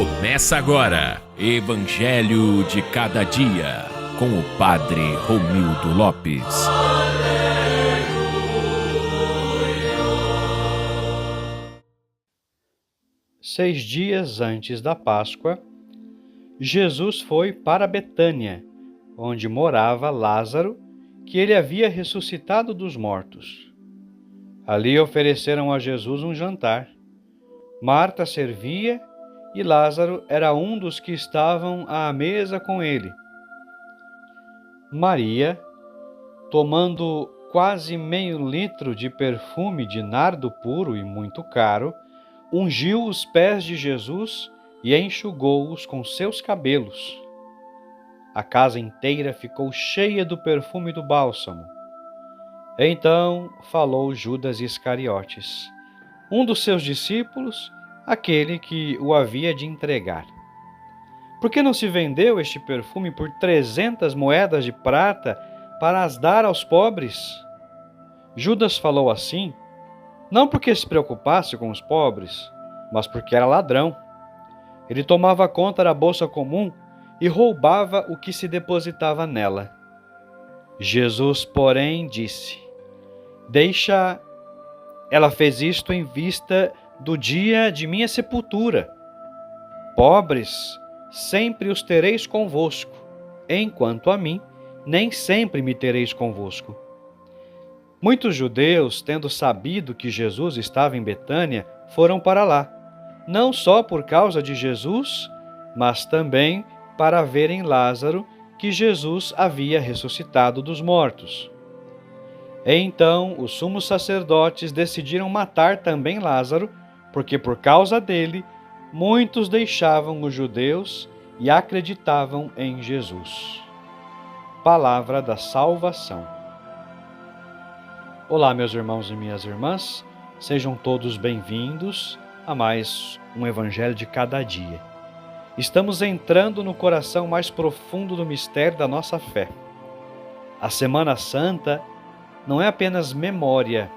Começa agora, Evangelho de Cada Dia, com o Padre Romildo Lopes. 6 dias antes da Páscoa, Jesus foi para Betânia, onde morava Lázaro, que ele havia ressuscitado dos mortos. Ali ofereceram a Jesus um jantar. Marta servia e Lázaro era um dos que estavam à mesa com ele. Maria, tomando quase meio litro de perfume de nardo puro e muito caro, ungiu os pés de Jesus e enxugou-os com seus cabelos. A casa inteira ficou cheia do perfume do bálsamo. Então falou Judas Iscariotes, um dos seus discípulos, aquele que o havia de entregar. Por que não se vendeu este perfume por 300 moedas de prata para as dar aos pobres? Judas falou assim, não porque se preocupasse com os pobres, mas porque era ladrão. Ele tomava conta da bolsa comum e roubava o que se depositava nela. Jesus, porém, disse, ela fez isto em vista do dia de minha sepultura. Pobres, sempre os tereis convosco, enquanto a mim, nem sempre me tereis convosco. Muitos judeus, tendo sabido que Jesus estava em Betânia, foram para lá, não só por causa de Jesus, mas também para verem Lázaro, que Jesus havia ressuscitado dos mortos. Então os sumos sacerdotes decidiram matar também Lázaro, porque por causa dele, muitos deixavam os judeus e acreditavam em Jesus. Palavra da salvação. Olá, meus irmãos e minhas irmãs, sejam todos bem-vindos a mais um Evangelho de Cada Dia. Estamos entrando no coração mais profundo do mistério da nossa fé. A Semana Santa não é apenas memória,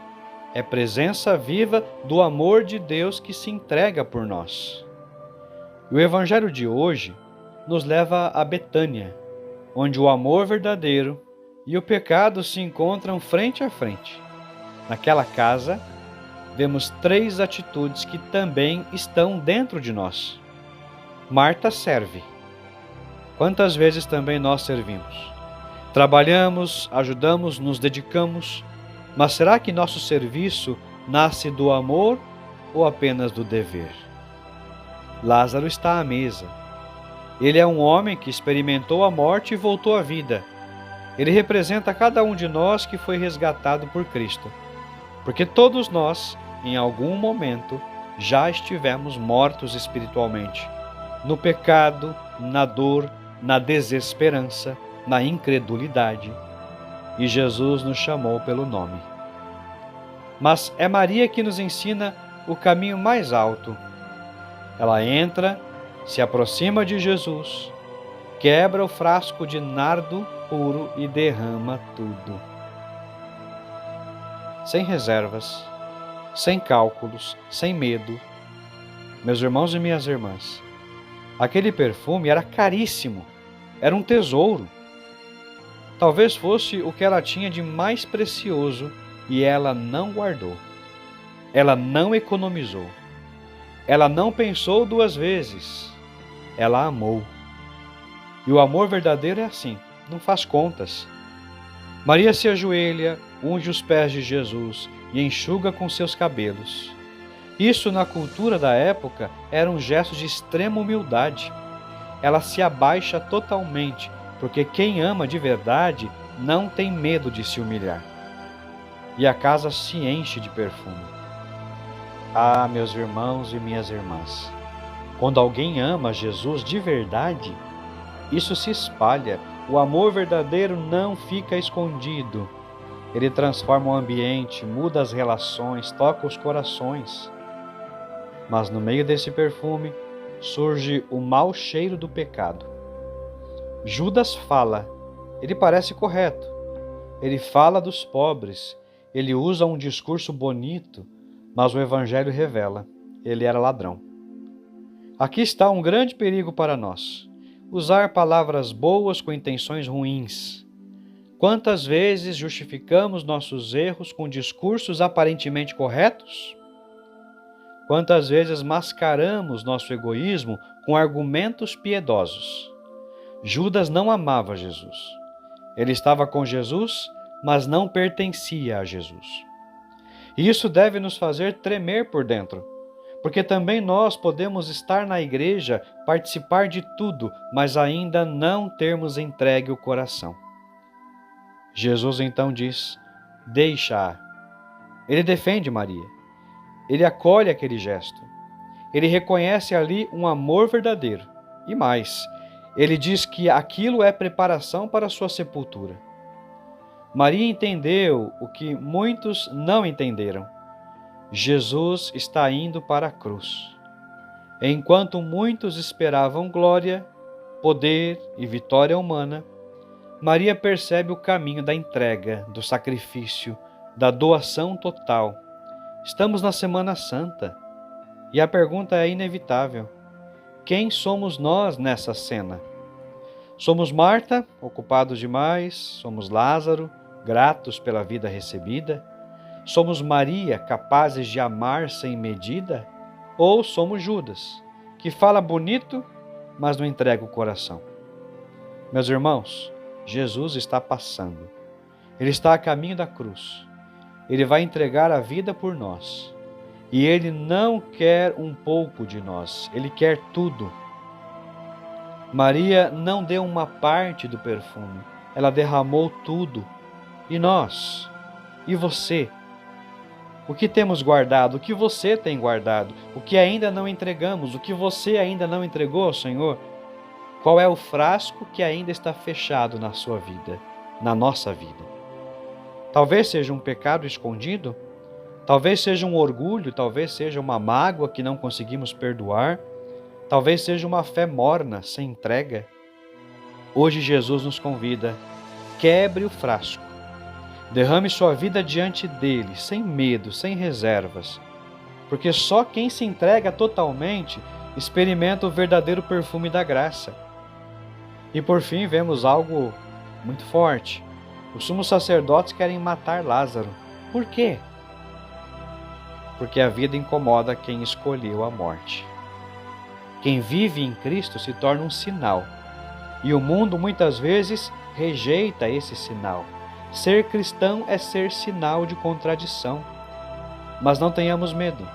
é presença viva do amor de Deus que se entrega por nós. O Evangelho de hoje nos leva a Betânia, onde o amor verdadeiro e o pecado se encontram frente a frente. Naquela casa, vemos 3 atitudes que também estão dentro de nós. Marta serve. Quantas vezes também nós servimos? Trabalhamos, ajudamos, nos dedicamos, mas será que nosso serviço nasce do amor ou apenas do dever? Lázaro está à mesa. Ele é um homem que experimentou a morte e voltou à vida. Ele representa cada um de nós que foi resgatado por Cristo, porque todos nós, em algum momento, já estivemos mortos espiritualmente, no pecado, na dor, na desesperança, na incredulidade. E Jesus nos chamou pelo nome. Mas é Maria que nos ensina o caminho mais alto. Ela entra, se aproxima de Jesus, quebra o frasco de nardo puro e derrama tudo. Sem reservas, sem cálculos, sem medo. Meus irmãos e minhas irmãs, aquele perfume era caríssimo, era um tesouro. Talvez fosse o que ela tinha de mais precioso e ela não guardou. Ela não economizou. Ela não pensou 2 vezes. Ela amou. E o amor verdadeiro é assim, não faz contas. Maria se ajoelha, unge os pés de Jesus e enxuga com seus cabelos. Isso, na cultura da época, era um gesto de extrema humildade. Ela se abaixa totalmente, porque quem ama de verdade não tem medo de se humilhar. E a casa se enche de perfume. Ah, meus irmãos e minhas irmãs, quando alguém ama Jesus de verdade, isso se espalha. O amor verdadeiro não fica escondido. Ele transforma o ambiente, muda as relações, toca os corações. Mas no meio desse perfume surge o mau cheiro do pecado. Judas fala, ele parece correto. Ele fala dos pobres, ele usa um discurso bonito, mas o Evangelho revela, ele era ladrão. Aqui está um grande perigo para nós: usar palavras boas com intenções ruins. Quantas vezes justificamos nossos erros com discursos aparentemente corretos? Quantas vezes mascaramos nosso egoísmo com argumentos piedosos? Judas não amava Jesus. Ele estava com Jesus, mas não pertencia a Jesus. E isso deve nos fazer tremer por dentro, porque também nós podemos estar na igreja, participar de tudo, mas ainda não termos entregue o coração. Jesus então diz: deixa-a. Ele defende Maria. Ele acolhe aquele gesto. Ele reconhece ali um amor verdadeiro. E mais, ele diz que aquilo é preparação para a sua sepultura. Maria entendeu o que muitos não entenderam. Jesus está indo para a cruz. Enquanto muitos esperavam glória, poder e vitória humana, Maria percebe o caminho da entrega, do sacrifício, da doação total. Estamos na Semana Santa e a pergunta é inevitável: quem somos nós nessa cena? Somos Marta, ocupados demais? Somos Lázaro, gratos pela vida recebida? Somos Maria, capazes de amar sem medida? Ou somos Judas, que fala bonito, mas não entrega o coração? Meus irmãos, Jesus está passando. Ele está a caminho da cruz. Ele vai entregar a vida por nós. E Ele não quer um pouco de nós, Ele quer tudo. Maria não deu uma parte do perfume, ela derramou tudo. E nós? E você? O que temos guardado? O que você tem guardado? O que ainda não entregamos? O que você ainda não entregou ao Senhor? Qual é o frasco que ainda está fechado na sua vida, na nossa vida? Talvez seja um pecado escondido, talvez seja um orgulho, talvez seja uma mágoa que não conseguimos perdoar, talvez seja uma fé morna, sem entrega. Hoje Jesus nos convida: quebre o frasco, derrame sua vida diante dele, sem medo, sem reservas, porque só quem se entrega totalmente experimenta o verdadeiro perfume da graça. E por fim vemos algo muito forte. Os sumos sacerdotes querem matar Lázaro. Por quê? Porque a vida incomoda quem escolheu a morte. Quem vive em Cristo se torna um sinal. E o mundo muitas vezes rejeita esse sinal. Ser cristão é ser sinal de contradição. Mas não tenhamos medo.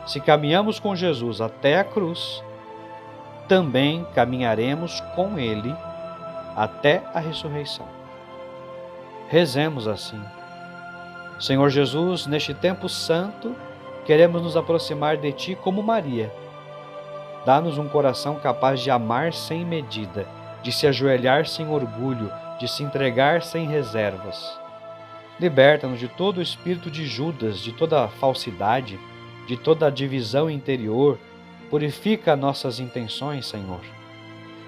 Se caminhamos com Jesus até a cruz, também caminharemos com Ele até a ressurreição. Rezemos assim: Senhor Jesus, neste tempo santo, queremos nos aproximar de Ti como Maria. Dá-nos um coração capaz de amar sem medida, de se ajoelhar sem orgulho, de se entregar sem reservas. Liberta-nos de todo o espírito de Judas, de toda falsidade, de toda divisão interior. Purifica nossas intenções, Senhor.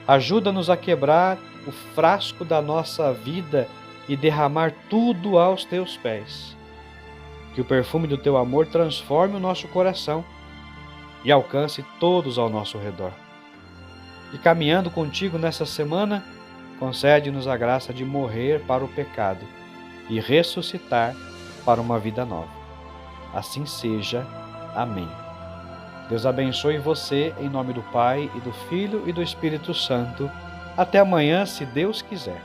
Ajuda-nos a quebrar o frasco da nossa vida e derramar tudo aos Teus pés. Que o perfume do Teu amor transforme o nosso coração e alcance todos ao nosso redor. E caminhando contigo nessa semana, concede-nos a graça de morrer para o pecado e ressuscitar para uma vida nova. Assim seja. Amém. Deus abençoe você, em nome do Pai, e do Filho e do Espírito Santo. Até amanhã, se Deus quiser.